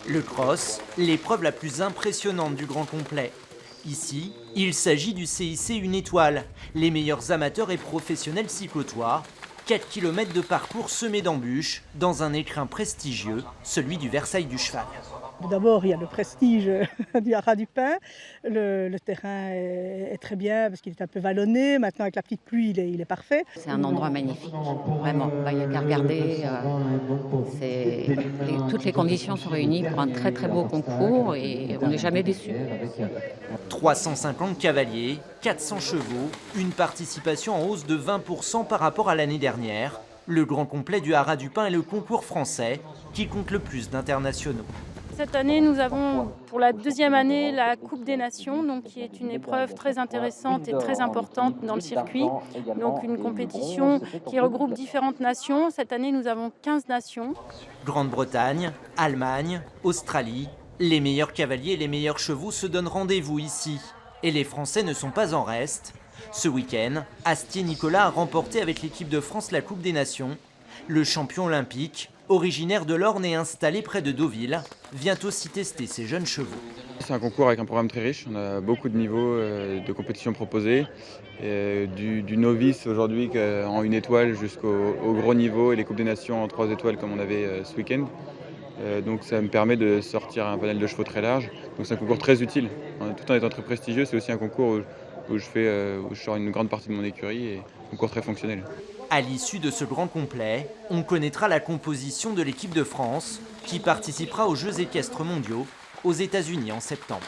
Le cross, l'épreuve la plus impressionnante du grand complet. Ici, il s'agit du CIC Une Étoile. Les meilleurs amateurs et professionnels s'y côtoient. 4 km de parcours semés d'embûches dans un écrin prestigieux, celui du Versailles du Cheval. D'abord, il y a le prestige du Haras du Pin. Le terrain est très bien parce qu'il est un peu vallonné. Maintenant, avec la petite pluie, il est parfait. C'est un endroit magnifique, vraiment. Là, il n'y a qu'à regarder. Toutes les conditions sont réunies pour un très très beau concours et on n'est jamais déçu. 350 cavaliers, 400 chevaux, une participation en hausse de 20% par rapport à l'année dernière. Le grand complet du Haras du Pin est le concours français qui compte le plus d'internationaux. Cette année, nous avons pour la deuxième année la Coupe des Nations, donc qui est une épreuve très intéressante et très importante dans le circuit. Donc une compétition qui regroupe différentes nations. Cette année, nous avons 15 nations. Grande-Bretagne, Allemagne, Australie, les meilleurs cavaliers et les meilleurs chevaux se donnent rendez-vous ici. Et les Français ne sont pas en reste. Ce week-end, Astier-Nicolas a remporté avec l'équipe de France la Coupe des Nations. Le champion olympique, originaire de l'Orne et installé près de Deauville, vient aussi tester ses jeunes chevaux. C'est un concours avec un programme très riche, on a beaucoup de niveaux de compétition proposés, du novice aujourd'hui en une étoile jusqu'au gros niveau et les Coupes des Nations en 3 étoiles comme on avait ce week-end. Donc ça me permet de sortir un panel de chevaux très large, donc c'est un concours très utile. Tout en étant très prestigieux, c'est aussi un concours où je sors une grande partie de mon écurie et un concours très fonctionnel. À l'issue de ce grand complet, on connaîtra la composition de l'équipe de France qui participera aux Jeux équestres mondiaux aux États-Unis en septembre.